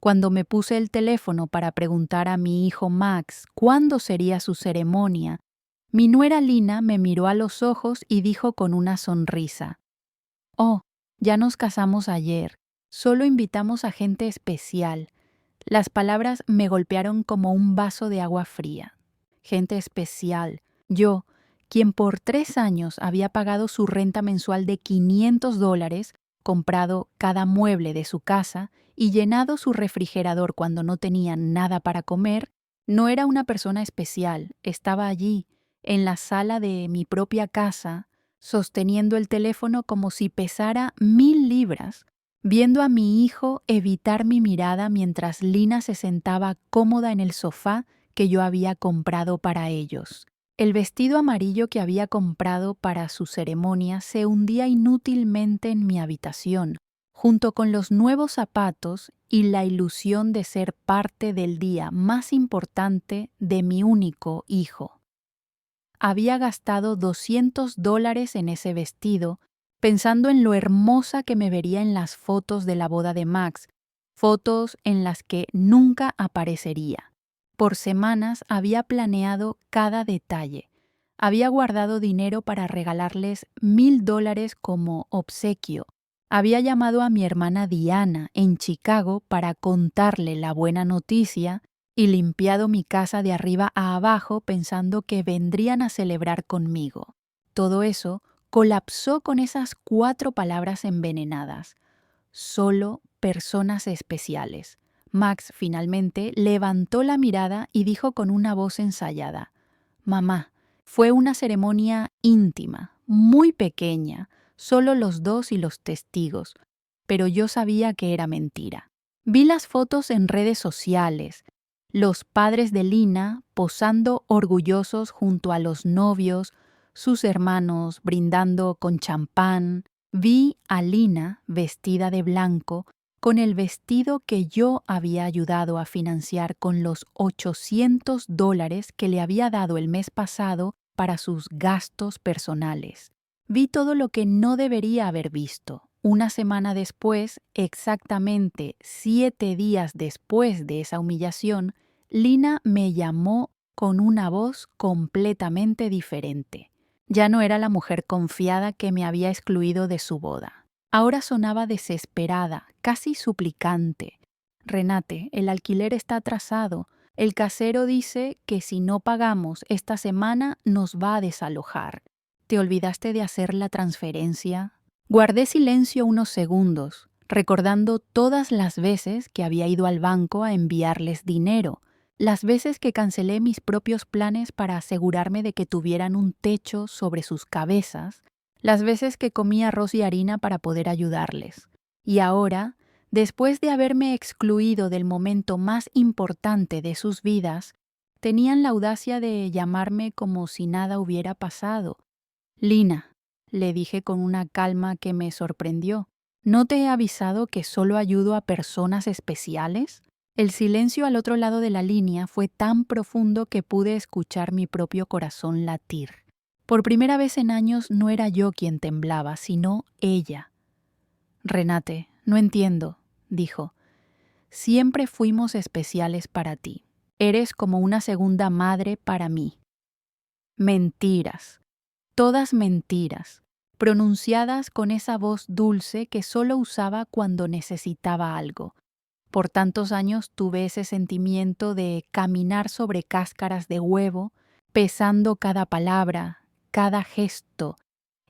Cuando me puse el teléfono para preguntar a mi hijo Max cuándo sería su ceremonia, mi nuera Lina me miró a los ojos y dijo con una sonrisa: «Oh, ya nos casamos ayer. Solo invitamos a gente especial». Las palabras me golpearon como un vaso de agua fría. Gente especial. Yo, quien por 3 años había pagado su renta mensual de $500, comprado cada mueble de su casa y llenado su refrigerador cuando no tenía nada para comer, no era una persona especial. Estaba allí, en la sala de mi propia casa, sosteniendo el teléfono como si pesara 1000 libras, viendo a mi hijo evitar mi mirada mientras Lina se sentaba cómoda en el sofá que yo había comprado para ellos. El vestido amarillo que había comprado para su ceremonia se hundía inútilmente en mi habitación, junto con los nuevos zapatos y la ilusión de ser parte del día más importante de mi único hijo. Había gastado $200 en ese vestido, pensando en lo hermosa que me vería en las fotos de la boda de Max, fotos en las que nunca aparecería. Por semanas había planeado cada detalle. Había guardado dinero para regalarles $1000 como obsequio. Había llamado a mi hermana Diana en Chicago para contarle la buena noticia y limpiado mi casa de arriba a abajo pensando que vendrían a celebrar conmigo. Todo eso colapsó con esas 4 palabras envenenadas: solo personas especiales. Max finalmente levantó la mirada y dijo con una voz ensayada: «Mamá, fue una ceremonia íntima, muy pequeña, solo los dos y los testigos, pero yo sabía que era mentira. Vi las fotos en redes sociales, los padres de Lina posando orgullosos junto a los novios, sus hermanos brindando con champán. Vi a Lina vestida de blanco con el vestido que yo había ayudado a financiar con los $800 que le había dado el mes pasado para sus gastos personales. Vi todo lo que no debería haber visto. Una semana después, exactamente 7 días después de esa humillación, Lina me llamó con una voz completamente diferente. Ya no era la mujer confiada que me había excluido de su boda. Ahora sonaba desesperada, casi suplicante. «Renate, el alquiler está atrasado. El casero dice que si no pagamos esta semana nos va a desalojar. ¿Te olvidaste de hacer la transferencia?». Guardé silencio unos segundos, recordando todas las veces que había ido al banco a enviarles dinero, las veces que cancelé mis propios planes para asegurarme de que tuvieran un techo sobre sus cabezas, las veces que comí arroz y harina para poder ayudarles. Y ahora, después de haberme excluido del momento más importante de sus vidas, tenían la audacia de llamarme como si nada hubiera pasado. «Lina», le dije con una calma que me sorprendió, «¿no te he avisado que solo ayudo a personas especiales?». El silencio al otro lado de la línea fue tan profundo que pude escuchar mi propio corazón latir. Por primera vez en años no era yo quien temblaba, sino ella. «Renate, no entiendo», dijo. «Siempre fuimos especiales para ti. Eres como una segunda madre para mí». Mentiras. Todas mentiras, pronunciadas con esa voz dulce que solo usaba cuando necesitaba algo. Por tantos años tuve ese sentimiento de caminar sobre cáscaras de huevo, pesando cada palabra, cada gesto,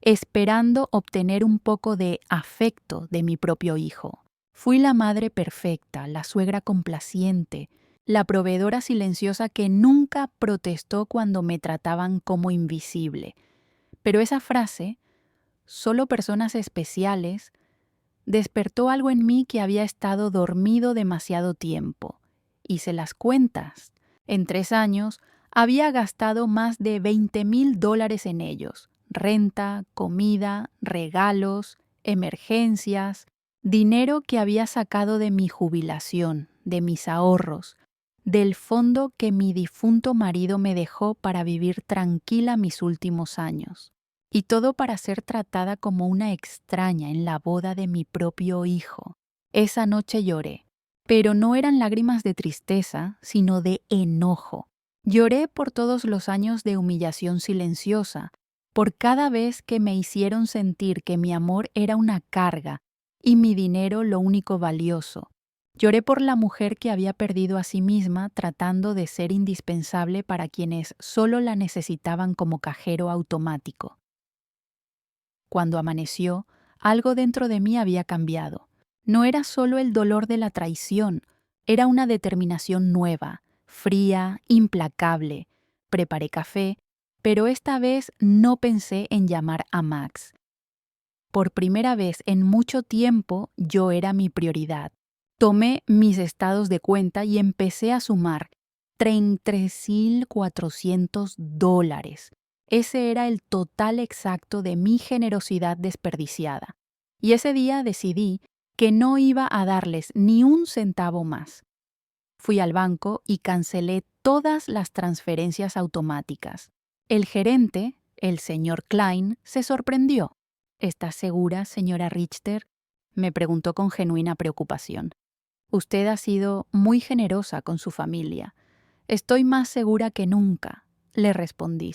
esperando obtener un poco de afecto de mi propio hijo. Fui la madre perfecta, la suegra complaciente, la proveedora silenciosa que nunca protestó cuando me trataban como invisible. Pero esa frase, solo personas especiales, despertó algo en mí que había estado dormido demasiado tiempo. Hice las cuentas. En 3 años había gastado más de $20,000 en ellos: renta, comida, regalos, emergencias, dinero que había sacado de mi jubilación, de mis ahorros, del fondo que mi difunto marido me dejó para vivir tranquila mis últimos años. Y todo para ser tratada como una extraña en la boda de mi propio hijo. Esa noche lloré. Pero no eran lágrimas de tristeza, sino de enojo. Lloré por todos los años de humillación silenciosa, por cada vez que me hicieron sentir que mi amor era una carga y mi dinero lo único valioso. Lloré por la mujer que había perdido a sí misma tratando de ser indispensable para quienes solo la necesitaban como cajero automático. Cuando amaneció, algo dentro de mí había cambiado. No era solo el dolor de la traición, era una determinación nueva, fría, implacable. Preparé café, pero esta vez no pensé en llamar a Max. Por primera vez en mucho tiempo yo era mi prioridad. Tomé mis estados de cuenta y empecé a sumar $33,400. Ese era el total exacto de mi generosidad desperdiciada. Y ese día decidí que no iba a darles ni un centavo más. Fui al banco y cancelé todas las transferencias automáticas. El gerente, el señor Klein, se sorprendió. ¿Está segura, señora Richter?, me preguntó con genuina preocupación. Usted ha sido muy generosa con su familia. Estoy más segura que nunca, le respondí.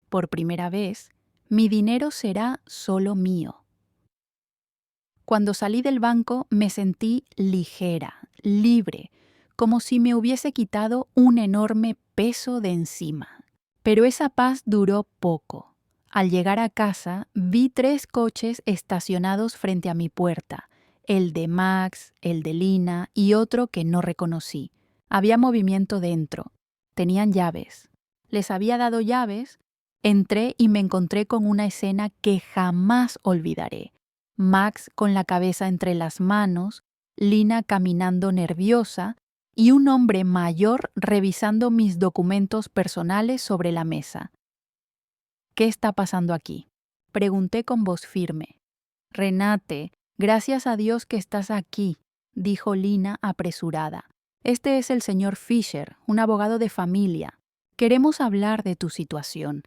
Por primera vez, mi dinero será solo mío. Cuando salí del banco me sentí ligera, libre, como si me hubiese quitado un enorme peso de encima. Pero esa paz duró poco. Al llegar a casa, vi 3 coches estacionados frente a mi puerta, el de Max, el de Lina y otro que no reconocí. Había movimiento dentro. Tenían llaves. Les había dado llaves. Entré y me encontré con una escena que jamás olvidaré. Max con la cabeza entre las manos, Lina caminando nerviosa y un hombre mayor revisando mis documentos personales sobre la mesa. ¿Qué está pasando aquí?, pregunté con voz firme. Renate, gracias a Dios que estás aquí, dijo Lina apresurada. Este es el señor Fisher, un abogado de familia. Queremos hablar de tu situación.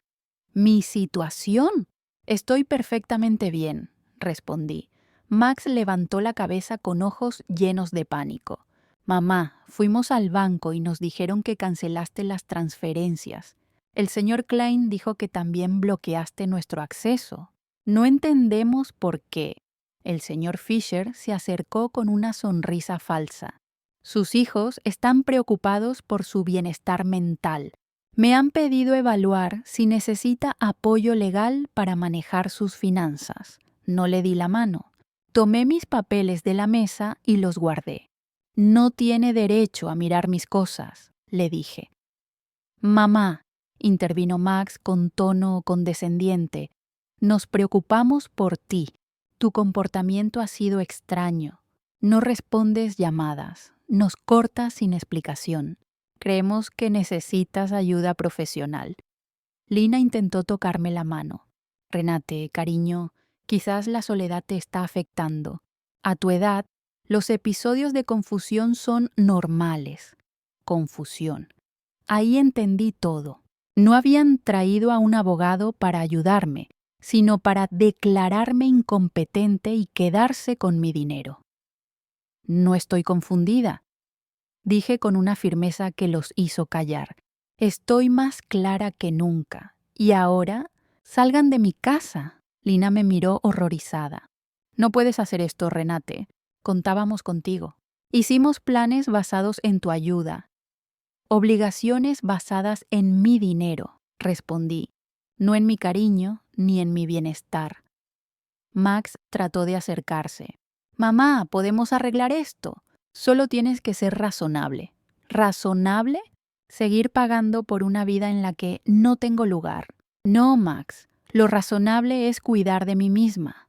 ¿Mi situación? Estoy perfectamente bien, respondí. Max levantó la cabeza con ojos llenos de pánico. Mamá, fuimos al banco y nos dijeron que cancelaste las transferencias. El señor Klein dijo que también bloqueaste nuestro acceso. No entendemos por qué. El señor Fisher se acercó con una sonrisa falsa. Sus hijos están preocupados por su bienestar mental. Me han pedido evaluar si necesita apoyo legal para manejar sus finanzas. No le di la mano. Tomé mis papeles de la mesa y los guardé. No tiene derecho a mirar mis cosas, le dije. Mamá, intervino Max con tono condescendiente, nos preocupamos por ti. Tu comportamiento ha sido extraño. No respondes llamadas, nos cortas sin explicación. Creemos que necesitas ayuda profesional. Lina intentó tocarme la mano. Renate, cariño, quizás la soledad te está afectando. A tu edad, los episodios de confusión son normales. Confusión. Ahí entendí todo. No habían traído a un abogado para ayudarme, sino para declararme incompetente y quedarse con mi dinero. No estoy confundida, dije con una firmeza que los hizo callar. Estoy más clara que nunca. Y ahora, salgan de mi casa. Lina me miró horrorizada. No puedes hacer esto, Renate. Contábamos contigo. Hicimos planes basados en tu ayuda. Obligaciones basadas en mi dinero, respondí, no en mi cariño ni en mi bienestar. Max trató de acercarse. Mamá, podemos arreglar esto. Solo tienes que ser razonable. ¿Razonable? Seguir pagando por una vida en la que no tengo lugar. No, Max. Lo razonable es cuidar de mí misma.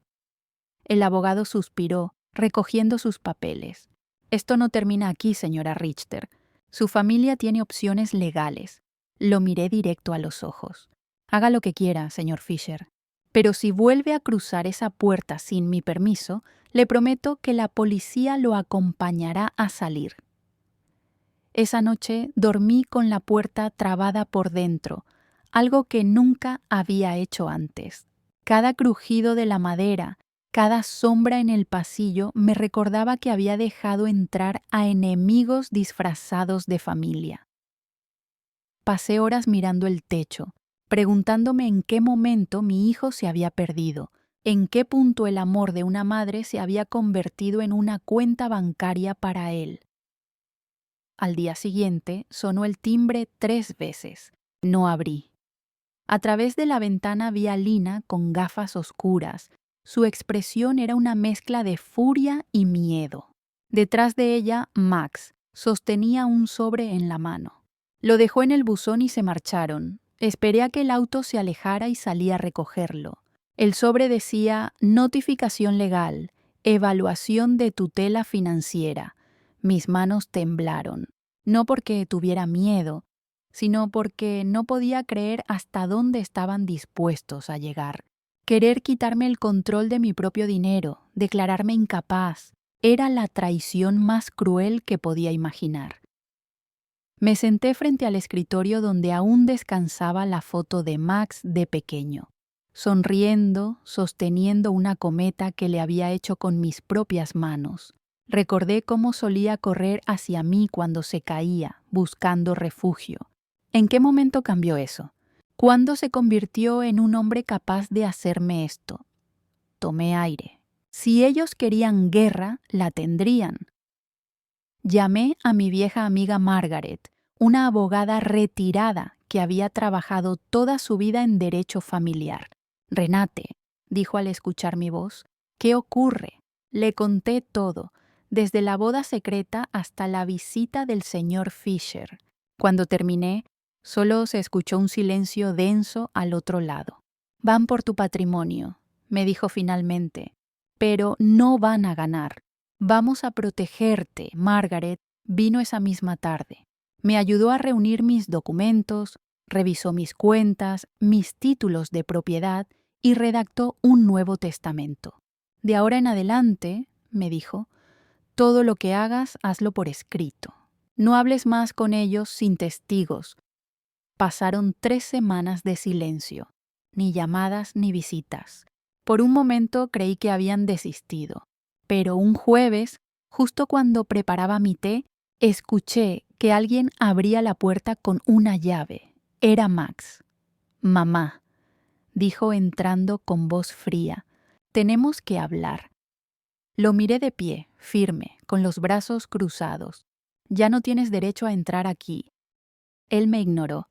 El abogado suspiró, recogiendo sus papeles. Esto no termina aquí, señora Richter. Su familia tiene opciones legales. Lo miré directo a los ojos. Haga lo que quiera, señor Fisher. Pero si vuelve a cruzar esa puerta sin mi permiso, le prometo que la policía lo acompañará a salir. Esa noche dormí con la puerta trabada por dentro, algo que nunca había hecho antes. Cada crujido de la madera, Cada sombra en el pasillo me recordaba que había dejado entrar a enemigos disfrazados de familia. Pasé horas mirando el techo, preguntándome en qué momento mi hijo se había perdido, en qué punto el amor de una madre se había convertido en una cuenta bancaria para él. Al día siguiente sonó el timbre 3 veces. No abrí. A través de la ventana vi a Lina con gafas oscuras. Su expresión era una mezcla de furia y miedo. Detrás de ella, Max sostenía un sobre en la mano. Lo dejó en el buzón y se marcharon. Esperé a que el auto se alejara y salí a recogerlo. El sobre decía notificación legal, evaluación de tutela financiera. Mis manos temblaron, no porque tuviera miedo, sino porque no podía creer hasta dónde estaban dispuestos a llegar. Querer quitarme el control de mi propio dinero, declararme incapaz, era la traición más cruel que podía imaginar. Me senté frente al escritorio donde aún descansaba la foto de Max de pequeño, sonriendo, sosteniendo una cometa que le había hecho con mis propias manos. Recordé cómo solía correr hacia mí cuando se caía, buscando refugio. ¿En qué momento cambió eso? ¿Cuándo se convirtió en un hombre capaz de hacerme esto? Tomé aire. Si ellos querían guerra, la tendrían. Llamé a mi vieja amiga Margaret, una abogada retirada que había trabajado toda su vida en derecho familiar. Renate, dijo al escuchar mi voz, ¿qué ocurre? Le conté todo, desde la boda secreta hasta la visita del señor Fisher. Cuando terminé, solo se escuchó un silencio denso al otro lado. Van por tu patrimonio, me dijo finalmente, pero no van a ganar. Vamos a protegerte, Margaret. Vino esa misma tarde. Me ayudó a reunir mis documentos, revisó mis cuentas, mis títulos de propiedad y redactó un nuevo testamento. De ahora en adelante, me dijo, todo lo que hagas, hazlo por escrito. No hables más con ellos sin testigos. Pasaron 3 semanas de silencio, ni llamadas ni visitas. Por un momento creí que habían desistido. Pero un jueves, justo cuando preparaba mi té, escuché que alguien abría la puerta con una llave. Era Max. Mamá, dijo entrando con voz fría, tenemos que hablar. Lo miré de pie, firme, con los brazos cruzados. Ya no tienes derecho a entrar aquí. Él me ignoró.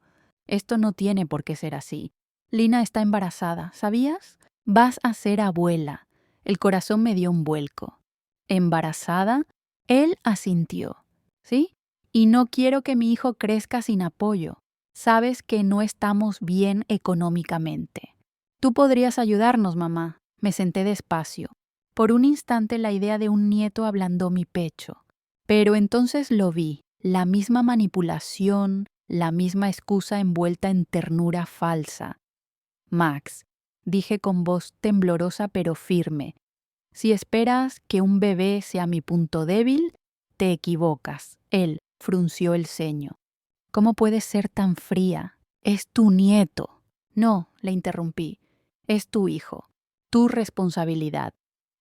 Esto no tiene por qué ser así. Lina está embarazada, ¿sabías? Vas a ser abuela. El corazón me dio un vuelco. ¿Embarazada? Él asintió. ¿Sí? Y no quiero que mi hijo crezca sin apoyo. Sabes que no estamos bien económicamente. Tú podrías ayudarnos, mamá. Me senté despacio. Por un instante la idea de un nieto ablandó mi pecho. Pero entonces lo vi, la misma manipulación, la misma excusa envuelta en ternura falsa. Max, dije con voz temblorosa pero firme, si esperas que un bebé sea mi punto débil, te equivocas. Él frunció el ceño. ¿Cómo puedes ser tan fría? Es tu nieto. No, le interrumpí. Es tu hijo. Tu responsabilidad.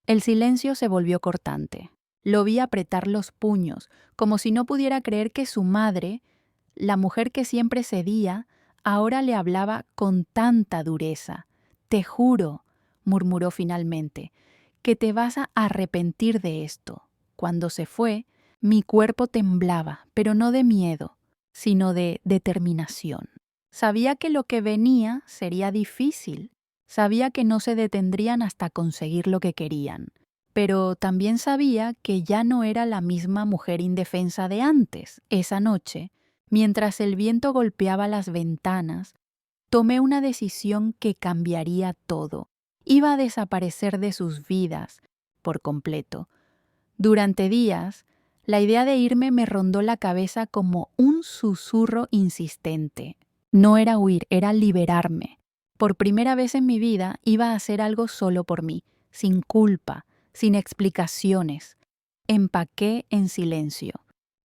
El silencio se volvió cortante. Lo vi apretar los puños, como si no pudiera creer que su madre, la mujer que siempre cedía, ahora le hablaba con tanta dureza. Te juro, murmuró finalmente, que te vas a arrepentir de esto. Cuando se fue, mi cuerpo temblaba, pero no de miedo, sino de determinación. Sabía que lo que venía sería difícil. Sabía que no se detendrían hasta conseguir lo que querían. Pero también sabía que ya no era la misma mujer indefensa de antes. Esa noche, mientras el viento golpeaba las ventanas, tomé una decisión que cambiaría todo. Iba a desaparecer de sus vidas por completo. Durante días, la idea de irme me rondó la cabeza como un susurro insistente. No era huir, era liberarme. Por primera vez en mi vida iba a hacer algo solo por mí, sin culpa, sin explicaciones. Empaqué en silencio.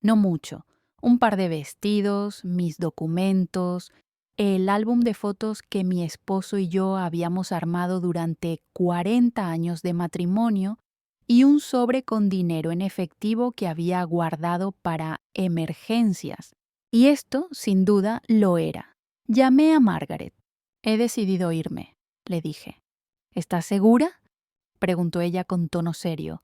No mucho. Un par de vestidos, mis documentos, el álbum de fotos que mi esposo y yo habíamos armado durante 40 años de matrimonio y un sobre con dinero en efectivo que había guardado para emergencias. Y esto, sin duda, lo era. Llamé a Margaret. He decidido irme, le dije. ¿Estás segura?, preguntó ella con tono serio.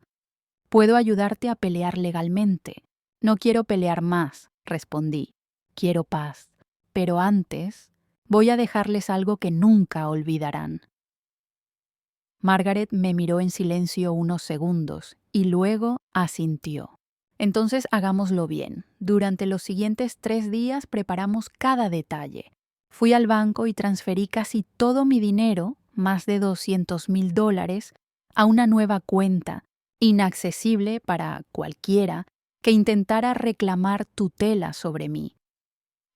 Puedo ayudarte a pelear legalmente. No quiero pelear más, respondí. Quiero paz. Pero antes, voy a dejarles algo que nunca olvidarán. Margaret me miró en silencio unos segundos y luego asintió. Entonces hagámoslo bien. Durante los siguientes 3 días preparamos cada detalle. Fui al banco y transferí casi todo mi dinero, más de $200,000, a una nueva cuenta, inaccesible para cualquiera que intentara reclamar tutela sobre mí.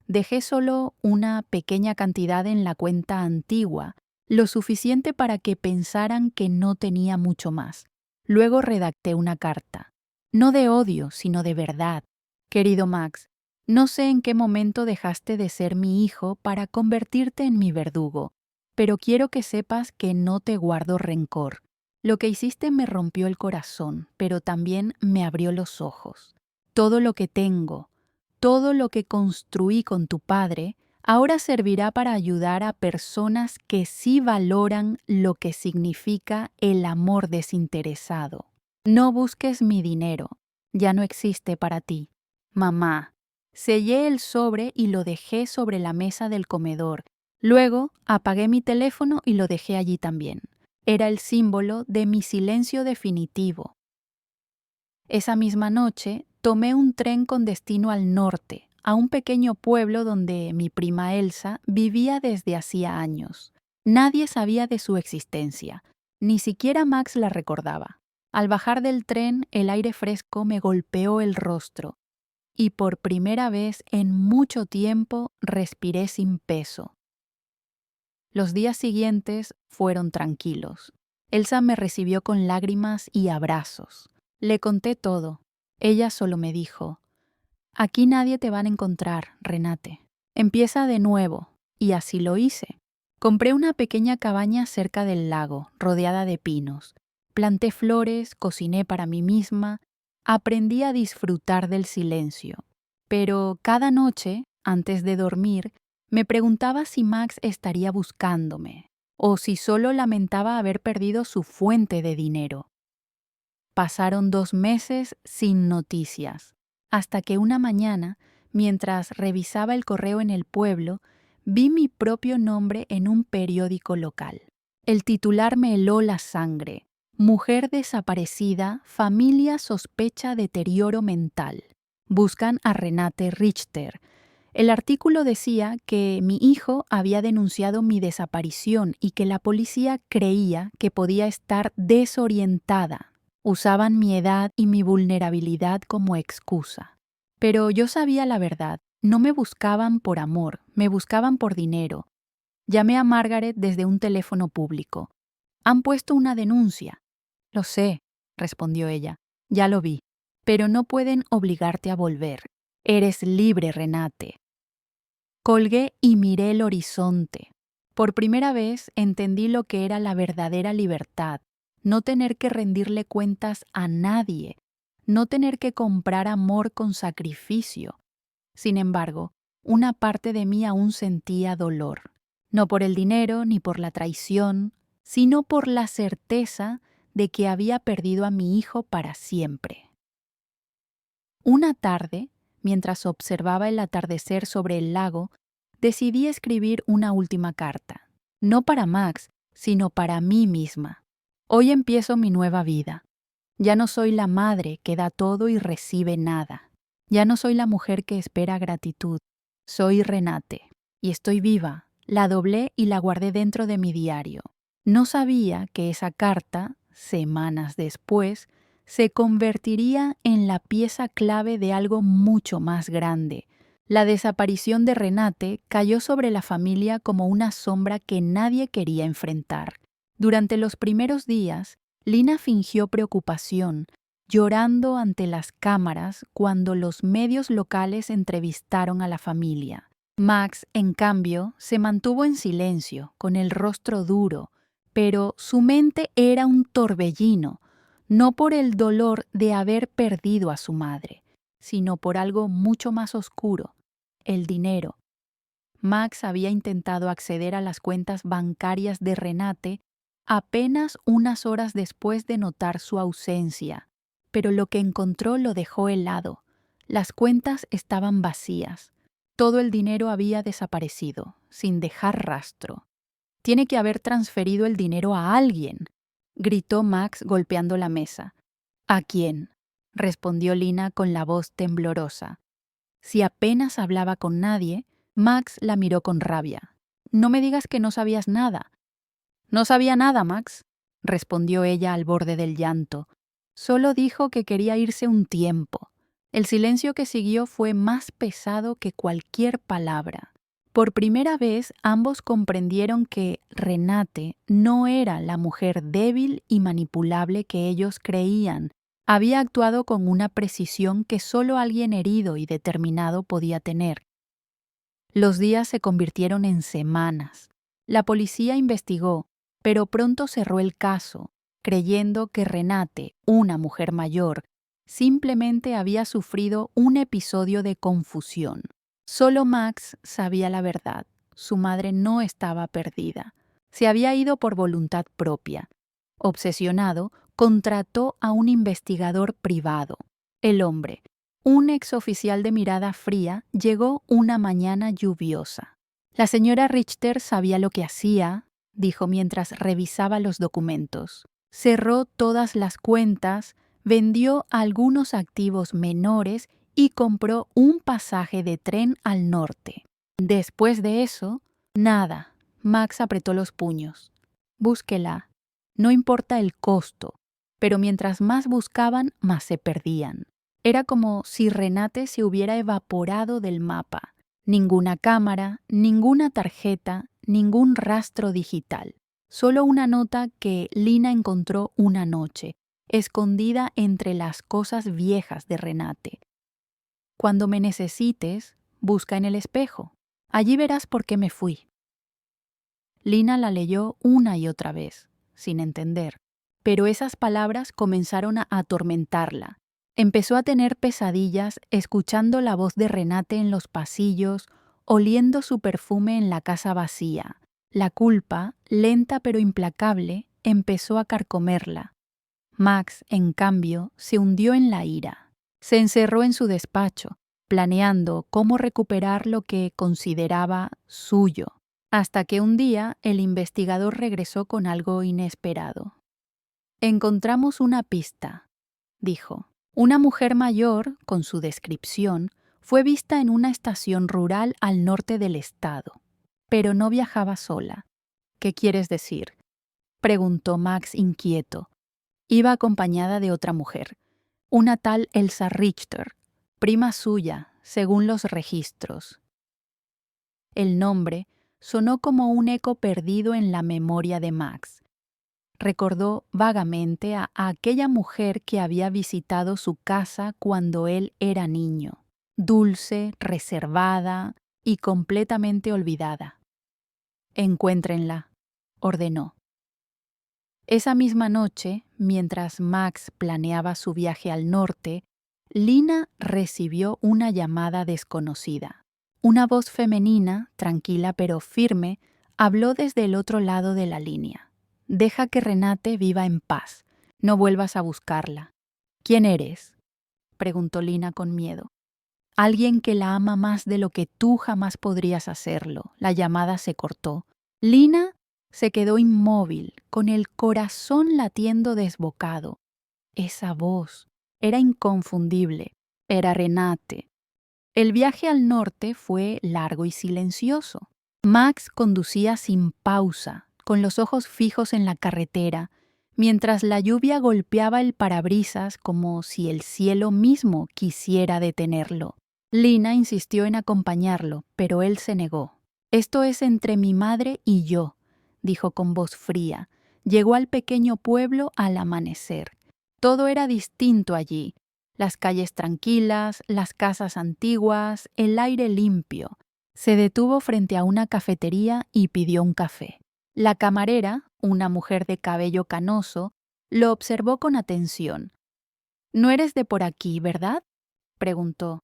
Dejé solo una pequeña cantidad en la cuenta antigua, lo suficiente para que pensaran que no tenía mucho más. Luego redacté una carta. No de odio, sino de verdad. Querido Max, no sé en qué momento dejaste de ser mi hijo para convertirte en mi verdugo, pero quiero que sepas que no te guardo rencor. Lo que hiciste me rompió el corazón, pero también me abrió los ojos. Todo lo que tengo, todo lo que construí con tu padre, ahora servirá para ayudar a personas que sí valoran lo que significa el amor desinteresado. No busques mi dinero, ya no existe para ti. Mamá. Sellé el sobre y lo dejé sobre la mesa del comedor. Luego apagué mi teléfono y lo dejé allí también. Era el símbolo de mi silencio definitivo. Esa misma noche tomé un tren con destino al norte, a un pequeño pueblo donde mi prima Elsa vivía desde hacía años. Nadie sabía de su existencia, ni siquiera Max la recordaba. Al bajar del tren, el aire fresco me golpeó el rostro, y por primera vez en mucho tiempo respiré sin peso. Los días siguientes fueron tranquilos. Elsa me recibió con lágrimas y abrazos. Le conté todo. Ella solo me dijo: «Aquí nadie te van a encontrar, Renate. Empieza de nuevo». Y así lo hice. Compré una pequeña cabaña cerca del lago, rodeada de pinos. Planté flores, cociné para mí misma, aprendí a disfrutar del silencio. Pero cada noche, antes de dormir, me preguntaba si Max estaría buscándome, o si solo lamentaba haber perdido su fuente de dinero. Pasaron 2 meses sin noticias, hasta que una mañana, mientras revisaba el correo en el pueblo, vi mi propio nombre en un periódico local. El titular me heló la sangre. Mujer desaparecida, familia sospecha deterioro mental. Buscan a Renate Richter. El artículo decía que mi hijo había denunciado mi desaparición y que la policía creía que podía estar desorientada. Usaban mi edad y mi vulnerabilidad como excusa. Pero yo sabía la verdad. No me buscaban por amor, me buscaban por dinero. Llamé a Margaret desde un teléfono público. «Han puesto una denuncia». «Lo sé», respondió ella. «Ya lo vi. Pero no pueden obligarte a volver. Eres libre, Renate». Colgué y miré el horizonte. Por primera vez entendí lo que era la verdadera libertad. No tener que rendirle cuentas a nadie. No tener que comprar amor con sacrificio. Sin embargo, una parte de mí aún sentía dolor. No por el dinero ni por la traición, sino por la certeza de que había perdido a mi hijo para siempre. Una tarde, mientras observaba el atardecer sobre el lago, decidí escribir una última carta. No para Max, sino para mí misma. Hoy empiezo mi nueva vida. Ya no soy la madre que da todo y recibe nada. Ya no soy la mujer que espera gratitud. Soy Renate. Y estoy viva. La doblé y la guardé dentro de mi diario. No sabía que esa carta, semanas después, se convertiría en la pieza clave de algo mucho más grande. La desaparición de Renate cayó sobre la familia como una sombra que nadie quería enfrentar. Durante los primeros días, Lina fingió preocupación, llorando ante las cámaras cuando los medios locales entrevistaron a la familia. Max, en cambio, se mantuvo en silencio, con el rostro duro, pero su mente era un torbellino, no por el dolor de haber perdido a su madre, sino por algo mucho más oscuro, el dinero. Max había intentado acceder a las cuentas bancarias de Renate apenas unas horas después de notar su ausencia, pero lo que encontró lo dejó helado. Las cuentas estaban vacías. Todo el dinero había desaparecido, sin dejar rastro. Tiene que haber transferido el dinero a alguien, gritó Max golpeando la mesa. ¿A quién?, respondió Lina con la voz temblorosa. Si apenas hablaba con nadie, Max la miró con rabia. No me digas que no sabías nada. No sabía nada, Max, respondió ella al borde del llanto. Solo dijo que quería irse un tiempo. El silencio que siguió fue más pesado que cualquier palabra. Por primera vez ambos comprendieron que Renate no era la mujer débil y manipulable que ellos creían. Había actuado con una precisión que solo alguien herido y determinado podía tener. Los días se convirtieron en semanas. La policía investigó, pero pronto cerró el caso, creyendo que Renate, una mujer mayor, simplemente había sufrido un episodio de confusión. Solo Max sabía la verdad. Su madre no estaba perdida. Se había ido por voluntad propia. Obsesionado, contrató a un investigador privado. El hombre, un exoficial de mirada fría, llegó una mañana lluviosa. La señora Richter sabía lo que hacía, dijo mientras revisaba los documentos. Cerró todas las cuentas, vendió algunos activos menores y compró un pasaje de tren al norte. Después de eso, nada. Max apretó los puños. Búsquela. No importa el costo, pero mientras más buscaban, más se perdían. Era como si Renate se hubiera evaporado del mapa. Ninguna cámara, ninguna tarjeta, ningún rastro digital. Solo una nota que Lina encontró una noche, escondida entre las cosas viejas de Renate. Cuando me necesites, busca en el espejo. Allí verás por qué me fui. Lina la leyó una y otra vez, sin entender, pero esas palabras comenzaron a atormentarla. Empezó a tener pesadillas escuchando la voz de Renate en los pasillos, oliendo su perfume en la casa vacía. La culpa, lenta pero implacable, empezó a carcomerla. Max, en cambio, se hundió en la ira. Se encerró en su despacho, planeando cómo recuperar lo que consideraba suyo, hasta que un día el investigador regresó con algo inesperado. Encontramos una pista, dijo. Una mujer mayor, con su descripción, fue vista en una estación rural al norte del estado, pero no viajaba sola. ¿Qué quieres decir?, preguntó Max inquieto. Iba acompañada de otra mujer, una tal Elsa Richter, prima suya, según los registros. El nombre sonó como un eco perdido en la memoria de Max. Recordó vagamente a aquella mujer que había visitado su casa cuando él era niño, dulce, reservada y completamente olvidada. Encuéntrenla, ordenó. Esa misma noche, mientras Max planeaba su viaje al norte, Lina recibió una llamada desconocida. Una voz femenina, tranquila pero firme, habló desde el otro lado de la línea. Deja que Renate viva en paz. No vuelvas a buscarla. ¿Quién eres?, preguntó Lina con miedo. Alguien que la ama más de lo que tú jamás podrías hacerlo. La llamada se cortó. Lina se quedó inmóvil, con el corazón latiendo desbocado. Esa voz era inconfundible. Era Renate. El viaje al norte fue largo y silencioso. Max conducía sin pausa, con los ojos fijos en la carretera, mientras la lluvia golpeaba el parabrisas como si el cielo mismo quisiera detenerlo. Lina insistió en acompañarlo, pero él se negó. «Esto es entre mi madre y yo», dijo con voz fría. Llegó al pequeño pueblo al amanecer. Todo era distinto allí. Las calles tranquilas, las casas antiguas, el aire limpio. Se detuvo frente a una cafetería y pidió un café. La camarera, una mujer de cabello canoso, lo observó con atención. «No eres de por aquí, ¿verdad?», preguntó.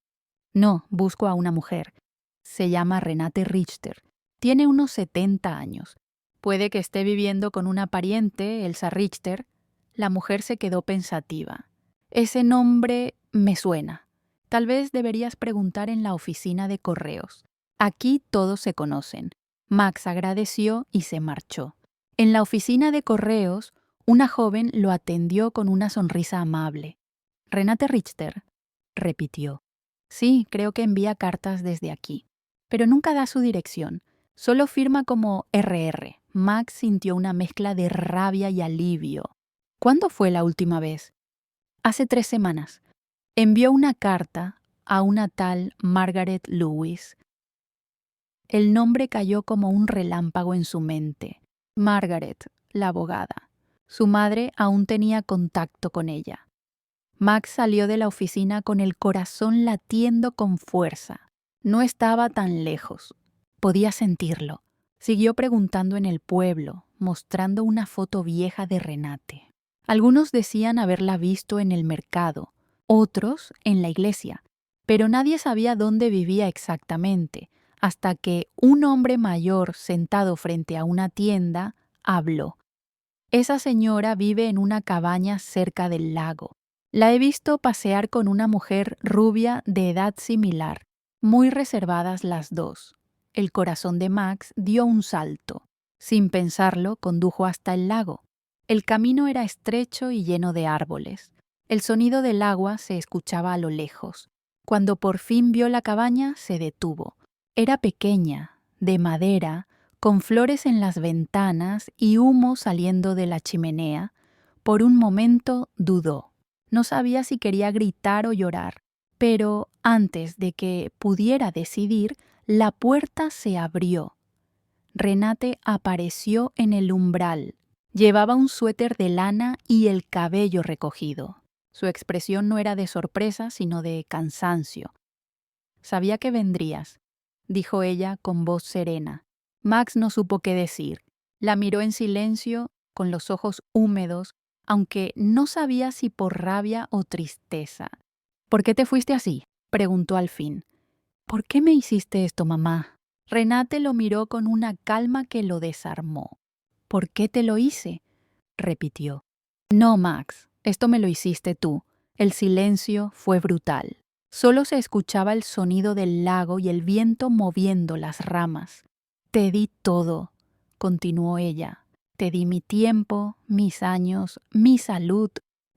«No, busco a una mujer. Se llama Renate Richter. Tiene unos 70 años. Puede que esté viviendo con una pariente, Elsa Richter». La mujer se quedó pensativa. «Ese nombre me suena. Tal vez deberías preguntar en la oficina de correos. Aquí todos se conocen». Max agradeció y se marchó. En la oficina de correos, una joven lo atendió con una sonrisa amable. «¿Renate Richter?», repitió. «Sí, creo que envía cartas desde aquí. Pero nunca da su dirección. Solo firma como RR». Max sintió una mezcla de rabia y alivio. «¿Cuándo fue la última vez?». «Hace 3 semanas. Envió una carta a una tal Margaret Lewis». El nombre cayó como un relámpago en su mente. Margaret, la abogada. Su madre aún tenía contacto con ella. Max salió de la oficina con el corazón latiendo con fuerza. No estaba tan lejos. Podía sentirlo. Siguió preguntando en el pueblo, mostrando una foto vieja de Renate. Algunos decían haberla visto en el mercado, otros en la iglesia, pero nadie sabía dónde vivía exactamente, hasta que un hombre mayor sentado frente a una tienda habló. «Esa señora vive en una cabaña cerca del lago. La he visto pasear con una mujer rubia de edad similar, muy reservadas las dos». El corazón de Max dio un salto. Sin pensarlo, condujo hasta el lago. El camino era estrecho y lleno de árboles. El sonido del agua se escuchaba a lo lejos. Cuando por fin vio la cabaña, se detuvo. Era pequeña, de madera, con flores en las ventanas y humo saliendo de la chimenea. Por un momento dudó. No sabía si quería gritar o llorar, pero antes de que pudiera decidir, la puerta se abrió. Renate apareció en el umbral. Llevaba un suéter de lana y el cabello recogido. Su expresión no era de sorpresa, sino de cansancio. «Sabía que vendrías», dijo ella con voz serena. Max no supo qué decir. La miró en silencio, con los ojos húmedos, aunque no sabía si por rabia o tristeza. «¿Por qué te fuiste así?», preguntó al fin. «¿Por qué me hiciste esto, mamá?». Renate lo miró con una calma que lo desarmó. «¿Por qué te lo hice?», repitió. «No, Max, esto me lo hiciste tú». El silencio fue brutal. Solo se escuchaba el sonido del lago y el viento moviendo las ramas. «Te di todo», continuó ella. «Te di mi tiempo, mis años, mi salud,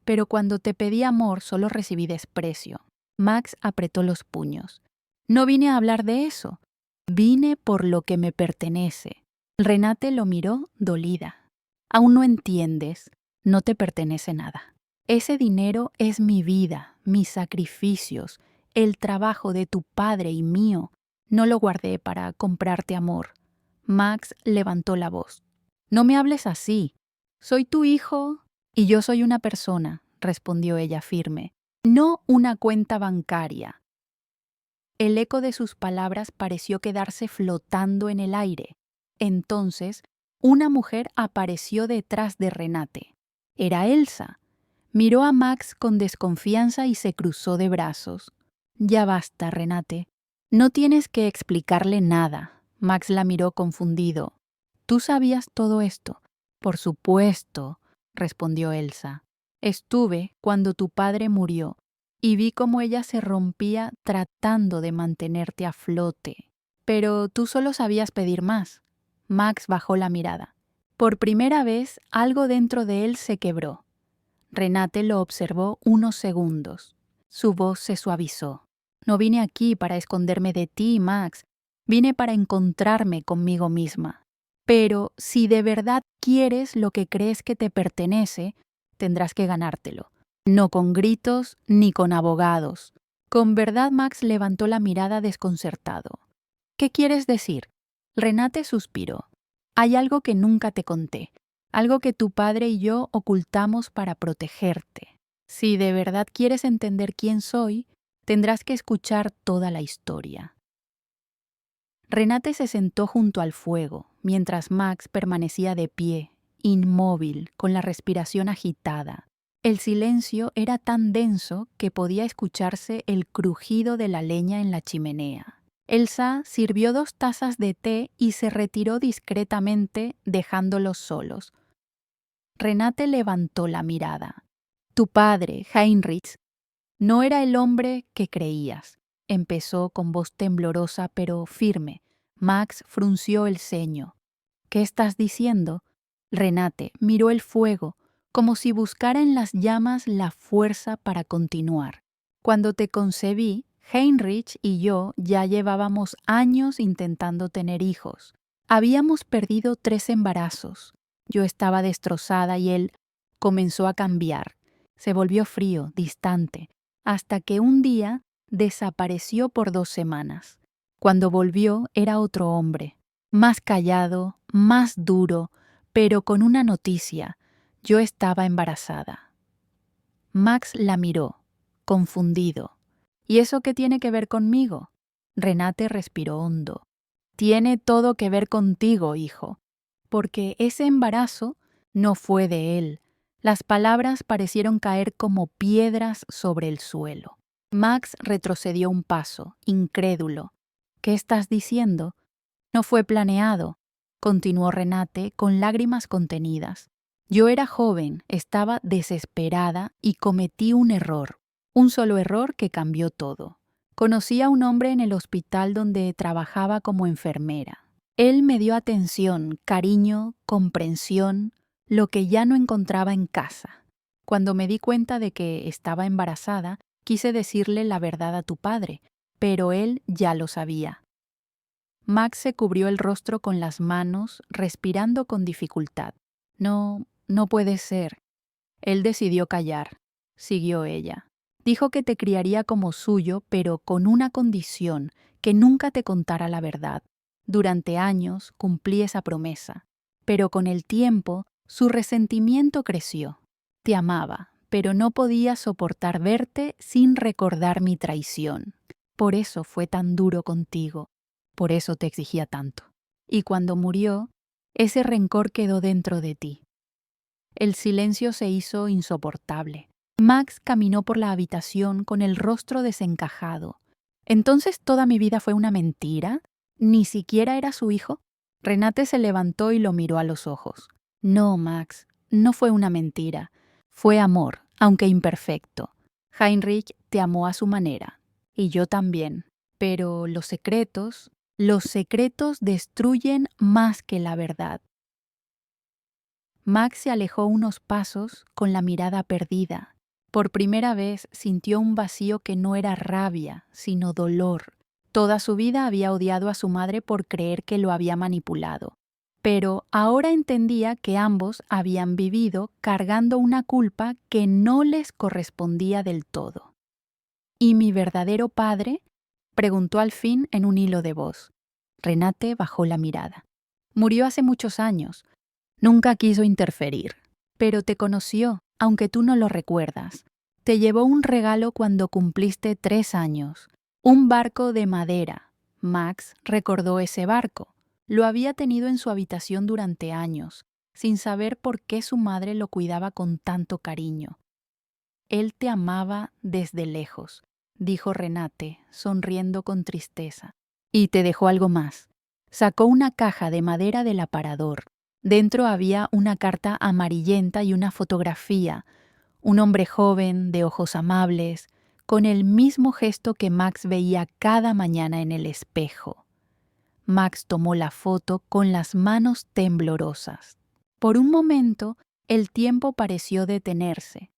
pero cuando te pedí amor solo recibí desprecio». Max apretó los puños. «No vine a hablar de eso. Vine por lo que me pertenece». Renate lo miró dolida. «Aún no entiendes. No te pertenece nada. Ese dinero es mi vida, mis sacrificios, el trabajo de tu padre y mío. No lo guardé para comprarte amor». Max levantó la voz. «No me hables así. Soy tu hijo y yo soy una persona», respondió ella firme. «No una cuenta bancaria». El eco de sus palabras pareció quedarse flotando en el aire. Entonces, una mujer apareció detrás de Renate. Era Elsa. Miró a Max con desconfianza y se cruzó de brazos. «Ya basta, Renate. No tienes que explicarle nada». Max la miró confundido. «¿Tú sabías todo esto?». «Por supuesto», respondió Elsa. «Estuve cuando tu padre murió y vi cómo ella se rompía tratando de mantenerte a flote. Pero tú solo sabías pedir más». Max bajó la mirada. Por primera vez, algo dentro de él se quebró. Renate lo observó unos segundos. Su voz se suavizó. «No vine aquí para esconderme de ti, Max. Vine para encontrarme conmigo misma. Pero si de verdad quieres lo que crees que te pertenece, tendrás que ganártelo. No con gritos ni con abogados». Con verdad Max levantó la mirada desconcertado. «¿Qué quieres decir?». Renate suspiró. «Hay algo que nunca te conté. Algo que tu padre y yo ocultamos para protegerte. Si de verdad quieres entender quién soy, tendrás que escuchar toda la historia». Renate se sentó junto al fuego, mientras Max permanecía de pie, inmóvil, con la respiración agitada. El silencio era tan denso que podía escucharse el crujido de la leña en la chimenea. Elsa sirvió 2 tazas de té y se retiró discretamente, dejándolos solos. Renate levantó la mirada. Tu padre, Heinrich, no era el hombre que creías, empezó con voz temblorosa pero firme. Max frunció el ceño. ¿Qué estás diciendo? Renate miró el fuego, como si buscara en las llamas la fuerza para continuar. Cuando te concebí, Heinrich y yo ya llevábamos años intentando tener hijos. Habíamos perdido 3 embarazos. Yo estaba destrozada y él comenzó a cambiar. Se volvió frío, distante, hasta que un día desapareció por 2 semanas. Cuando volvió era otro hombre, más callado, más duro, pero con una noticia: yo estaba embarazada. Max la miró, confundido. ¿Y eso qué tiene que ver conmigo? Renate respiró hondo. Tiene todo que ver contigo, hijo, porque ese embarazo no fue de él. Las palabras parecieron caer como piedras sobre el suelo. Max retrocedió un paso, incrédulo. ¿Qué estás diciendo? No fue planeado, continuó Renate con lágrimas contenidas. Yo era joven, estaba desesperada y cometí un error. Un solo error que cambió todo. Conocí a un hombre en el hospital donde trabajaba como enfermera. Él me dio atención, cariño, comprensión, lo que ya no encontraba en casa. Cuando me di cuenta de que estaba embarazada, quise decirle la verdad a tu padre, pero él ya lo sabía. Max se cubrió el rostro con las manos, respirando con dificultad. No puede ser. Él decidió callar. Siguió ella. Dijo que te criaría como suyo, pero con una condición: que nunca te contara la verdad. Durante años cumplí esa promesa, pero con el tiempo su resentimiento creció. Te amaba, pero no podía soportar verte sin recordar mi traición. Por eso fue tan duro contigo, por eso te exigía tanto. Y cuando murió, ese rencor quedó dentro de ti. El silencio se hizo insoportable. Max caminó por la habitación con el rostro desencajado. ¿Entonces toda mi vida fue una mentira? ¿Ni siquiera era su hijo? Renate se levantó y lo miró a los ojos. No, Max, no fue una mentira. Fue amor, aunque imperfecto. Heinrich te amó a su manera, y yo también. Pero los secretos destruyen más que la verdad. Max se alejó unos pasos con la mirada perdida. Por primera vez sintió un vacío que no era rabia, sino dolor. Toda su vida había odiado a su madre por creer que lo había manipulado. Pero ahora entendía que ambos habían vivido cargando una culpa que no les correspondía del todo. ¿Y mi verdadero padre? Preguntó al fin en un hilo de voz. Renate bajó la mirada. Murió hace muchos años. Nunca quiso interferir, pero te conoció, aunque tú no lo recuerdas. Te llevó un regalo cuando cumpliste 3 años, un barco de madera. Max recordó ese barco. Lo había tenido en su habitación durante años, sin saber por qué su madre lo cuidaba con tanto cariño. Él te amaba desde lejos, dijo Renate, sonriendo con tristeza. Y te dejó algo más. Sacó una caja de madera del aparador. Dentro había una carta amarillenta y una fotografía. Un hombre joven, de ojos amables, con el mismo gesto que Max veía cada mañana en el espejo. Max tomó la foto con las manos temblorosas. Por un momento, el tiempo pareció detenerse.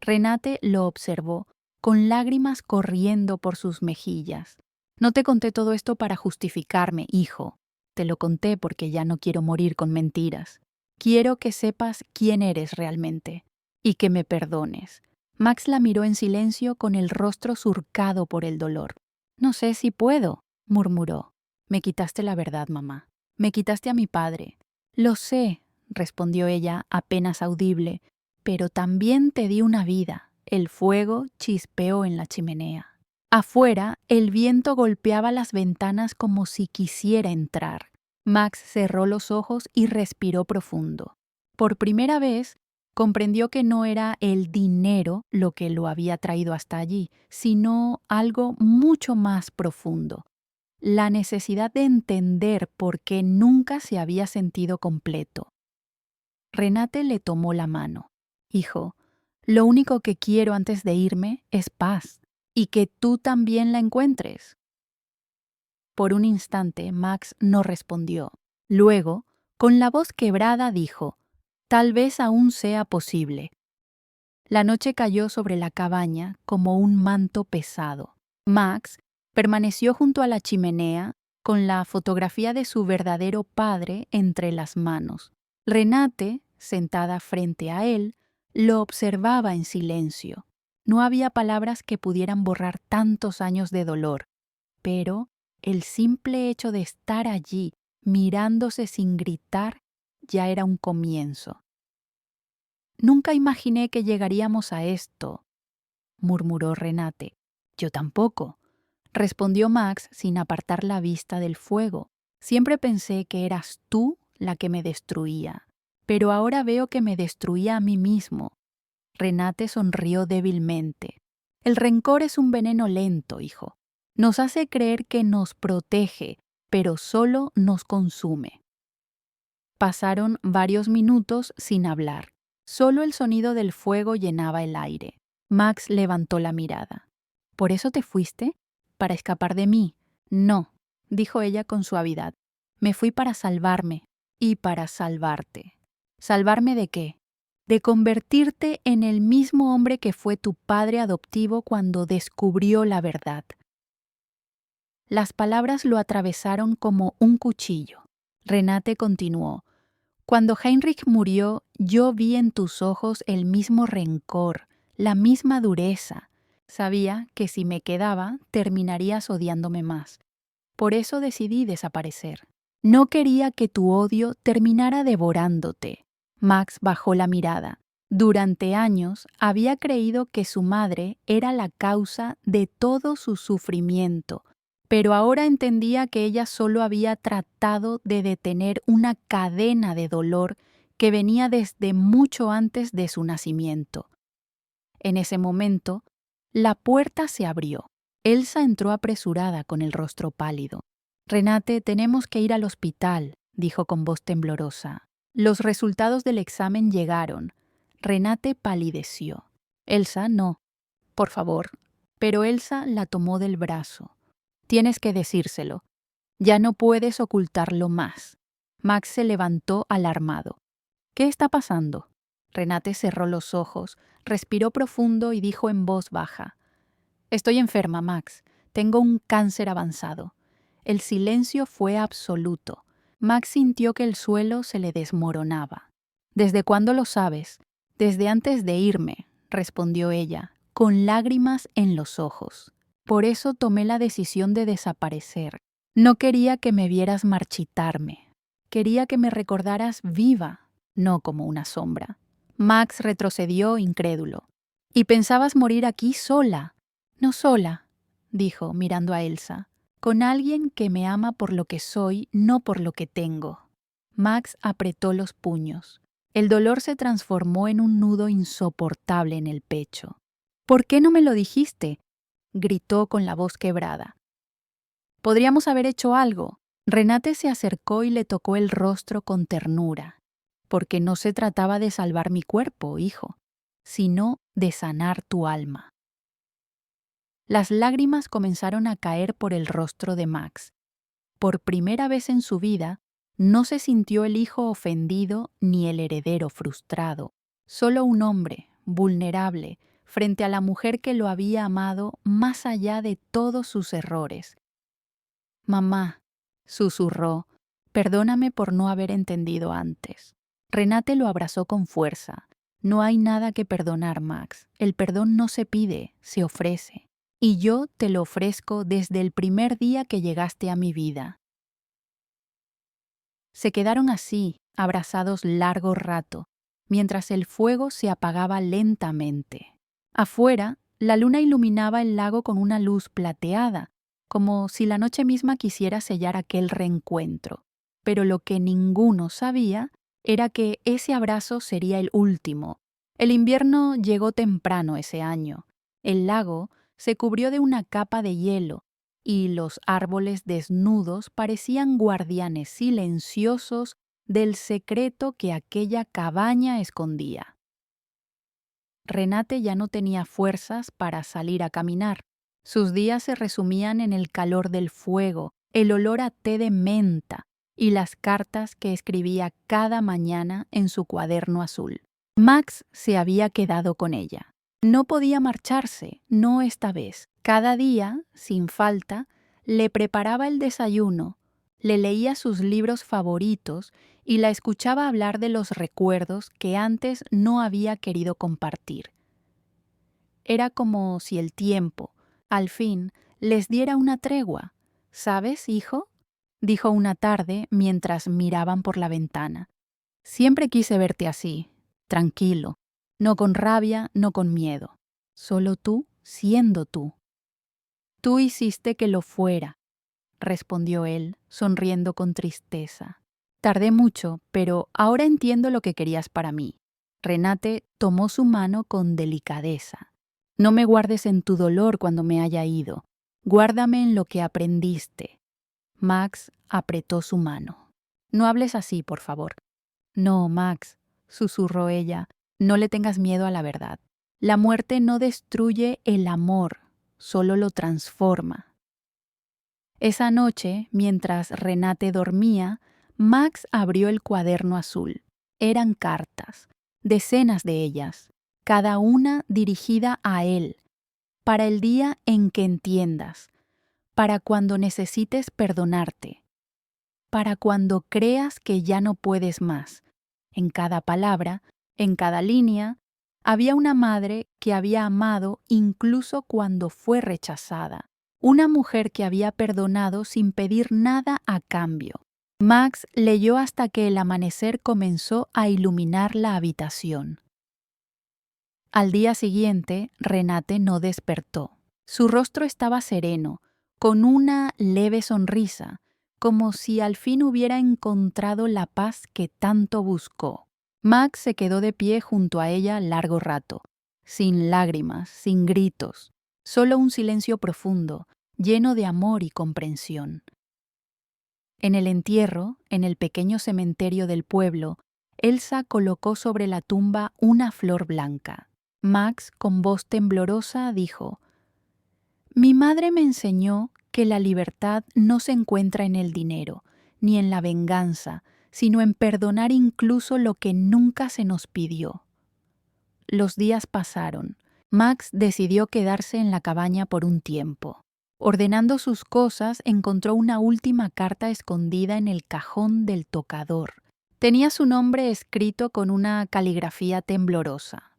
Renate lo observó, con lágrimas corriendo por sus mejillas. No te conté todo esto para justificarme, hijo. Te lo conté porque ya no quiero morir con mentiras. Quiero que sepas quién eres realmente y que me perdones. Max la miró en silencio con el rostro surcado por el dolor. No sé si puedo, murmuró. Me quitaste la verdad, mamá. Me quitaste a mi padre. Lo sé, respondió ella apenas audible, pero también te di una vida. El fuego chispeó en la chimenea. Afuera, el viento golpeaba las ventanas como si quisiera entrar. Max cerró los ojos y respiró profundo. Por primera vez, comprendió que no era el dinero lo que lo había traído hasta allí, sino algo mucho más profundo: la necesidad de entender por qué nunca se había sentido completo. Renate le tomó la mano. Hijo, lo único que quiero antes de irme es paz, y que tú también la encuentres. Por un instante Max no respondió. Luego, con la voz quebrada, dijo: tal vez aún sea posible. La noche cayó sobre la cabaña como un manto pesado. Max permaneció junto a la chimenea con la fotografía de su verdadero padre entre las manos. Renate, sentada frente a él, lo observaba en silencio. No había palabras que pudieran borrar tantos años de dolor, pero el simple hecho de estar allí, mirándose sin gritar, ya era un comienzo. Nunca imaginé que llegaríamos a esto, murmuró Renate. Yo tampoco, respondió Max sin apartar la vista del fuego. Siempre pensé que eras tú la que me destruía, pero ahora veo que me destruía a mí mismo. Renate sonrió débilmente. El rencor es un veneno lento, hijo. Nos hace creer que nos protege, pero solo nos consume. Pasaron varios minutos sin hablar. Solo el sonido del fuego llenaba el aire. Max levantó la mirada. ¿Por eso te fuiste? ¿Para escapar de mí? No, dijo ella con suavidad. Me fui para salvarme y para salvarte. ¿Salvarme de qué? De convertirte en el mismo hombre que fue tu padre adoptivo cuando descubrió la verdad. Las palabras lo atravesaron como un cuchillo. Renate continuó. Cuando Heinrich murió, yo vi en tus ojos el mismo rencor, la misma dureza. Sabía que si me quedaba, terminarías odiándome más. Por eso decidí desaparecer. No quería que tu odio terminara devorándote. Max bajó la mirada. Durante años había creído que su madre era la causa de todo su sufrimiento, pero ahora entendía que ella solo había tratado de detener una cadena de dolor que venía desde mucho antes de su nacimiento. En ese momento, la puerta se abrió. Elsa entró apresurada con el rostro pálido. Renate, tenemos que ir al hospital, dijo con voz temblorosa. Los resultados del examen llegaron. Renate palideció. Elsa, no. Por favor. Pero Elsa la tomó del brazo. Tienes que decírselo. Ya no puedes ocultarlo más. Max se levantó alarmado. ¿Qué está pasando? Renate cerró los ojos, respiró profundo y dijo en voz baja: Estoy enferma, Max. Tengo un cáncer avanzado. El silencio fue absoluto. Max sintió que el suelo se le desmoronaba. ¿Desde cuándo lo sabes? Desde antes de irme, respondió ella, con lágrimas en los ojos. Por eso tomé la decisión de desaparecer. No quería que me vieras marchitarme. Quería que me recordaras viva, no como una sombra. Max retrocedió incrédulo. ¿Y pensabas morir aquí sola? No sola, dijo, mirando a Elsa. Con alguien que me ama por lo que soy, no por lo que tengo. Max apretó los puños. El dolor se transformó en un nudo insoportable en el pecho. ¿Por qué no me lo dijiste? Gritó con la voz quebrada. Podríamos haber hecho algo. Renate se acercó y le tocó el rostro con ternura. Porque no se trataba de salvar mi cuerpo, hijo, sino de sanar tu alma. Las lágrimas comenzaron a caer por el rostro de Max. Por primera vez en su vida, no se sintió el hijo ofendido ni el heredero frustrado, solo un hombre, vulnerable, frente a la mujer que lo había amado más allá de todos sus errores. Mamá, susurró, perdóname por no haber entendido antes. Renate lo abrazó con fuerza. No hay nada que perdonar, Max. El perdón no se pide, se ofrece. Y yo te lo ofrezco desde el primer día que llegaste a mi vida. Se quedaron así, abrazados largo rato, mientras el fuego se apagaba lentamente. Afuera, La luna iluminaba el lago con una luz plateada, como si la noche misma quisiera sellar aquel reencuentro. Pero lo que ninguno sabía era que ese abrazo sería el último. El invierno llegó temprano ese año. El lago se cubrió de una capa de hielo y los árboles desnudos parecían guardianes silenciosos del secreto que aquella cabaña escondía. Renate ya no tenía fuerzas para salir a caminar. Sus días se resumían en el calor del fuego, el olor a té de menta y las cartas que escribía cada mañana en su cuaderno azul. Max se había quedado con ella. No podía marcharse, no esta vez. Cada día, sin falta, le preparaba el desayuno, le leía sus libros favoritos y la escuchaba hablar de los recuerdos que antes no había querido compartir. Era como si el tiempo, al fin, les diera una tregua. ¿Sabes, hijo?, dijo una tarde mientras miraban por la ventana. Siempre quise verte así, tranquilo, no con rabia, no con miedo. Solo tú siendo tú. Tú hiciste que lo fuera, respondió él, sonriendo con tristeza. Tardé mucho, pero ahora entiendo lo que querías para mí. Renate tomó su mano con delicadeza. No me guardes en tu dolor cuando me haya ido. Guárdame en lo que aprendiste. Max apretó su mano. No hables así, por favor. No, Max, susurró ella, no le tengas miedo a la verdad. La muerte no destruye el amor, solo lo transforma. Esa noche, mientras Renate dormía, Max abrió el cuaderno azul. Eran cartas, decenas de ellas, cada una dirigida a él, para el día en que entiendas, para cuando necesites perdonarte, para cuando creas que ya no puedes más. En cada palabra, en cada línea, había una madre que había amado incluso cuando fue rechazada. Una mujer que había perdonado sin pedir nada a cambio. Max leyó hasta que el amanecer comenzó a iluminar la habitación. Al día siguiente, Renate no despertó. Su rostro estaba sereno, con una leve sonrisa, como si al fin hubiera encontrado la paz que tanto buscó. Max se quedó de pie junto a ella largo rato, sin lágrimas, sin gritos, solo un silencio profundo, lleno de amor y comprensión. En el entierro, en el pequeño cementerio del pueblo, Elsa colocó sobre la tumba una flor blanca. Max, con voz temblorosa, dijo: «Mi madre me enseñó que la libertad no se encuentra en el dinero, ni en la venganza, sino en perdonar incluso lo que nunca se nos pidió». Los días pasaron. Max decidió quedarse en la cabaña por un tiempo. Ordenando sus cosas, encontró una última carta escondida en el cajón del tocador. Tenía su nombre escrito con una caligrafía temblorosa.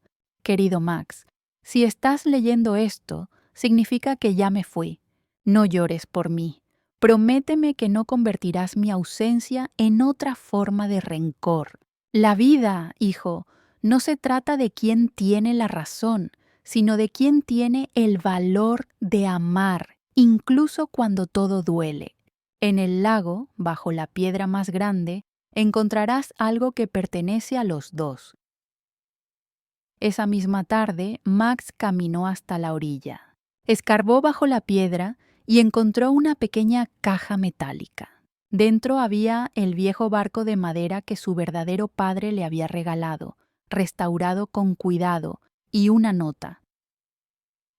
«Querido Max, si estás leyendo esto, significa que ya me fui. No llores por mí. Prométeme que no convertirás mi ausencia en otra forma de rencor. La vida, hijo, no se trata de quién tiene la razón, sino de quién tiene el valor de amar, incluso cuando todo duele. En el lago, bajo la piedra más grande, encontrarás algo que pertenece a los dos». Esa misma tarde, Max caminó hasta la orilla. Escarbó bajo la piedra y encontró una pequeña caja metálica. Dentro había el viejo barco de madera que su verdadero padre le había regalado, restaurado con cuidado, y una nota.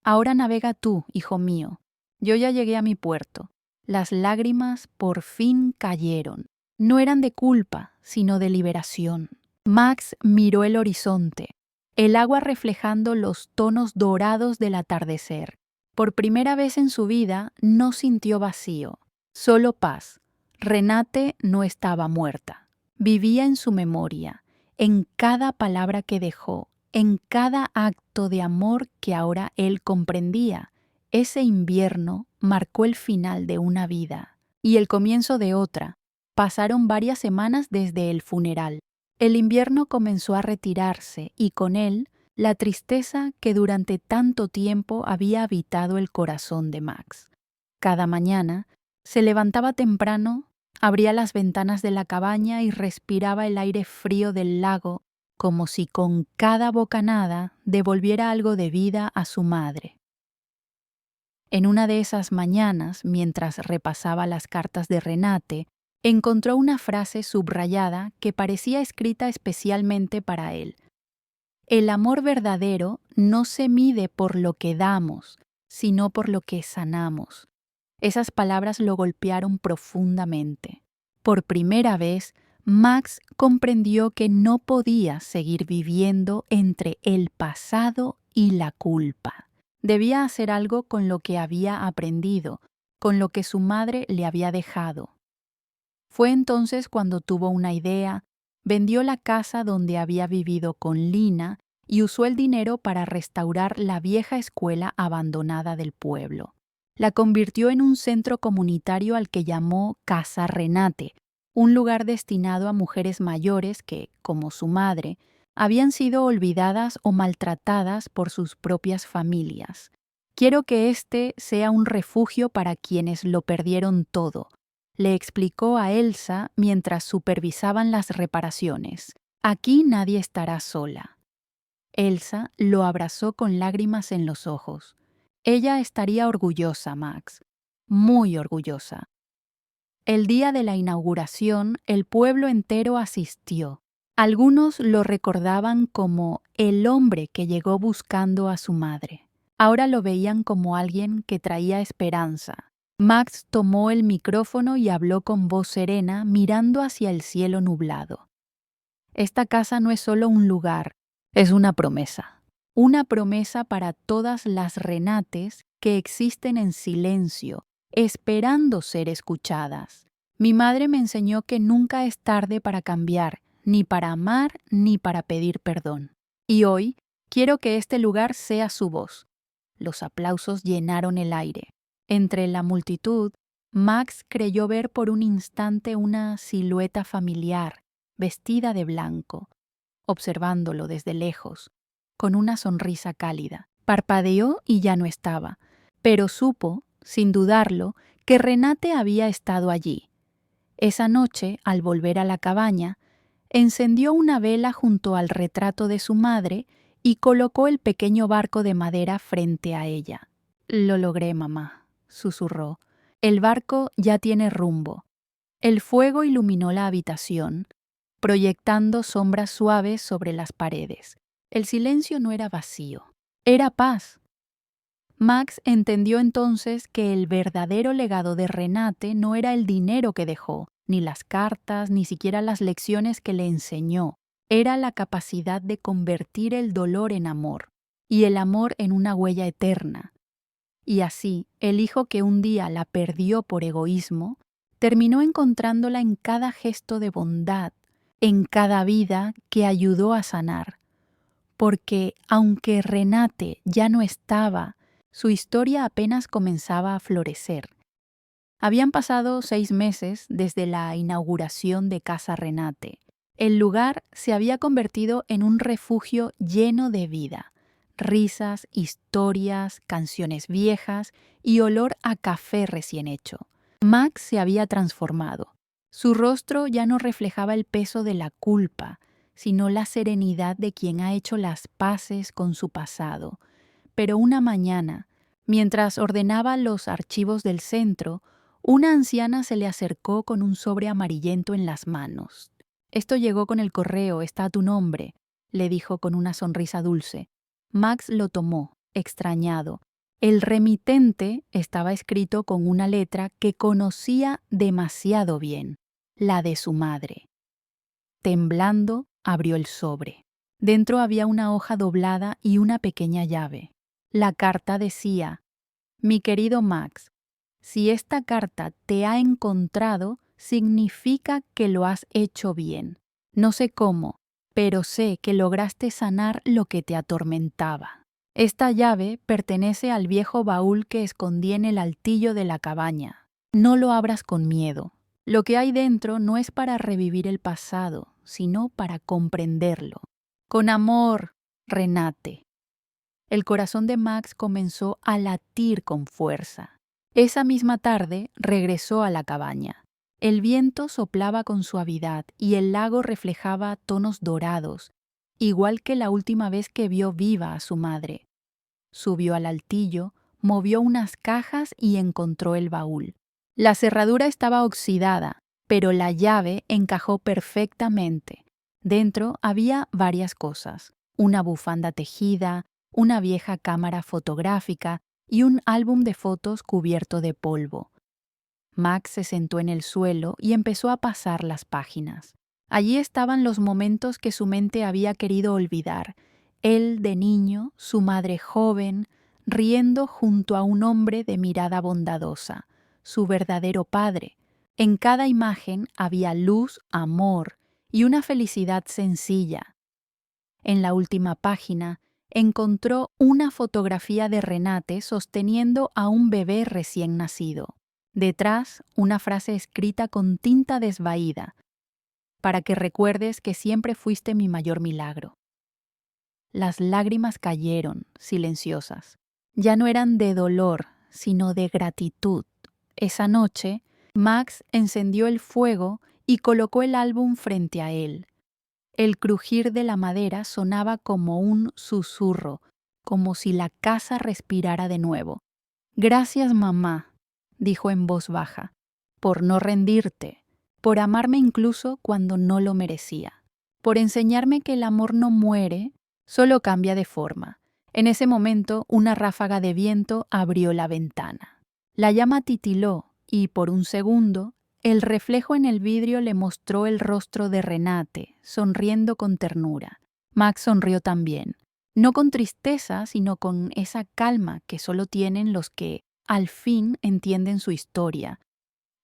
«Ahora navega tú, hijo mío. Yo ya llegué a mi puerto». Las lágrimas por fin cayeron. No eran de culpa, sino de liberación. Max miró el horizonte, el agua reflejando los tonos dorados del atardecer. Por primera vez en su vida no sintió vacío, solo paz. Renate no estaba muerta. Vivía en su memoria, en cada palabra que dejó, en cada acto de amor que ahora él comprendía. Ese invierno marcó el final de una vida y el comienzo de otra. Pasaron varias semanas desde el funeral. El invierno comenzó a retirarse y con él la tristeza que durante tanto tiempo había habitado el corazón de Max. Cada mañana se levantaba temprano, abría las ventanas de la cabaña y respiraba el aire frío del lago como si con cada bocanada devolviera algo de vida a su madre. En una de esas mañanas, mientras repasaba las cartas de Renate, encontró una frase subrayada que parecía escrita especialmente para él. El amor verdadero no se mide por lo que damos, sino por lo que sanamos. Esas palabras lo golpearon profundamente. Por primera vez, Max comprendió que no podía seguir viviendo entre el pasado y la culpa. Debía hacer algo con lo que había aprendido, con lo que su madre le había dejado. Fue entonces cuando tuvo una idea, vendió la casa donde había vivido con Lina y usó el dinero para restaurar la vieja escuela abandonada del pueblo. La convirtió en un centro comunitario al que llamó Casa Renate, un lugar destinado a mujeres mayores que, como su madre, habían sido olvidadas o maltratadas por sus propias familias. Quiero que este sea un refugio para quienes lo perdieron todo, le explicó a Elsa mientras supervisaban las reparaciones. Aquí nadie estará sola. Elsa lo abrazó con lágrimas en los ojos. Ella estaría orgullosa, Max, muy orgullosa. El día de la inauguración, el pueblo entero asistió. Algunos lo recordaban como el hombre que llegó buscando a su madre. Ahora lo veían como alguien que traía esperanza. Max tomó el micrófono y habló con voz serena, mirando hacia el cielo nublado. Esta casa no es solo un lugar, es una promesa. Una promesa para todas las Renates que existen en silencio, esperando ser escuchadas. Mi madre me enseñó que nunca es tarde para cambiar, ni para amar, ni para pedir perdón. Y hoy quiero que este lugar sea su voz. Los aplausos llenaron el aire. Entre la multitud, Max creyó ver por un instante una silueta familiar, vestida de blanco, observándolo desde lejos, con una sonrisa cálida. Parpadeó y ya no estaba, pero supo, sin dudarlo, que Renate había estado allí. Esa noche, al volver a la cabaña, encendió una vela junto al retrato de su madre y colocó el pequeño barco de madera frente a ella. «Lo logré, mamá», susurró. «El barco ya tiene rumbo». El fuego iluminó la habitación, proyectando sombras suaves sobre las paredes. El silencio no era vacío, era paz. Max entendió entonces que el verdadero legado de Renate no era el dinero que dejó, ni las cartas, ni siquiera las lecciones que le enseñó. Era la capacidad de convertir el dolor en amor, y el amor en una huella eterna. Y así, el hijo que un día la perdió por egoísmo, terminó encontrándola en cada gesto de bondad, en cada vida que ayudó a sanar. Porque, aunque Renate ya no estaba, su historia apenas comenzaba a florecer. Habían pasado 6 meses desde la inauguración de Casa Renate. El lugar se había convertido en un refugio lleno de vida, risas, historias, canciones viejas y olor a café recién hecho. Max se había transformado. Su rostro ya no reflejaba el peso de la culpa, sino la serenidad de quien ha hecho las paces con su pasado. Pero una mañana, mientras ordenaba los archivos del centro, una anciana se le acercó con un sobre amarillento en las manos. «Esto llegó con el correo, está a tu nombre», le dijo con una sonrisa dulce. Max lo tomó, extrañado. El remitente estaba escrito con una letra que conocía demasiado bien, la de su madre. Temblando, abrió el sobre. Dentro había una hoja doblada y una pequeña llave. La carta decía: «Mi querido Max, si esta carta te ha encontrado, significa que lo has hecho bien. No sé cómo, pero sé que lograste sanar lo que te atormentaba. Esta llave pertenece al viejo baúl que escondí en el altillo de la cabaña. No lo abras con miedo. Lo que hay dentro no es para revivir el pasado, sino para comprenderlo. Con amor, Renate. El corazón de Max comenzó a latir con fuerza. Esa misma tarde regresó a la cabaña. El viento soplaba con suavidad y el lago reflejaba tonos dorados, igual que la última vez que vio viva a su madre. Subió al altillo, movió unas cajas y encontró el baúl. La cerradura estaba oxidada, pero la llave encajó perfectamente. Dentro había varias cosas: una bufanda tejida, una vieja cámara fotográfica y un álbum de fotos cubierto de polvo. Max se sentó en el suelo y empezó a pasar las páginas. Allí estaban los momentos que su mente había querido olvidar. Él de niño, su madre joven, riendo junto a un hombre de mirada bondadosa, su verdadero padre. En cada imagen había luz, amor y una felicidad sencilla. En la última página encontró una fotografía de Renate sosteniendo a un bebé recién nacido. Detrás, una frase escrita con tinta desvaída: para que recuerdes que siempre fuiste mi mayor milagro. Las lágrimas cayeron, silenciosas. Ya no eran de dolor, sino de gratitud. Esa noche, Max encendió el fuego y colocó el álbum frente a él. El crujir de la madera sonaba como un susurro, como si la casa respirara de nuevo. Gracias, mamá, dijo en voz baja, por no rendirte, por amarme incluso cuando no lo merecía, por enseñarme que el amor no muere, solo cambia de forma. En ese momento, una ráfaga de viento abrió la ventana. La llama titiló y, por un segundo, el reflejo en el vidrio le mostró el rostro de Renate, sonriendo con ternura. Max sonrió también, no con tristeza, sino con esa calma que solo tienen los que, al fin, entienden su historia.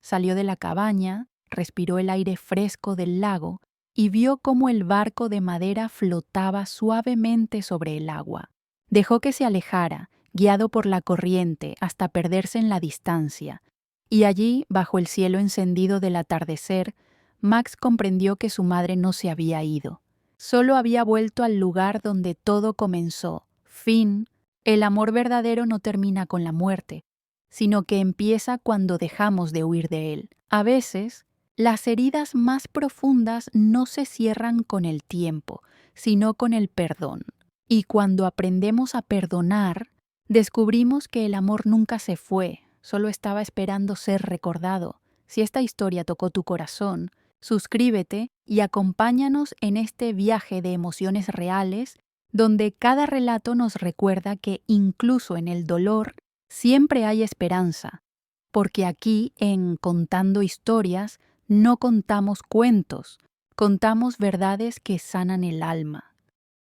Salió de la cabaña, respiró el aire fresco del lago y vio cómo el barco de madera flotaba suavemente sobre el agua. Dejó que se alejara, guiado por la corriente, hasta perderse en la distancia. Y allí, bajo el cielo encendido del atardecer, Max comprendió que su madre no se había ido. Solo había vuelto al lugar donde todo comenzó. Fin. El amor verdadero no termina con la muerte, sino que empieza cuando dejamos de huir de él. A veces, las heridas más profundas no se cierran con el tiempo, sino con el perdón. Y cuando aprendemos a perdonar, descubrimos que el amor nunca se fue, solo estaba esperando ser recordado. Si esta historia tocó tu corazón, suscríbete y acompáñanos en este viaje de emociones reales, donde cada relato nos recuerda que incluso en el dolor siempre hay esperanza, porque aquí en Contando Historias no contamos cuentos, contamos verdades que sanan el alma.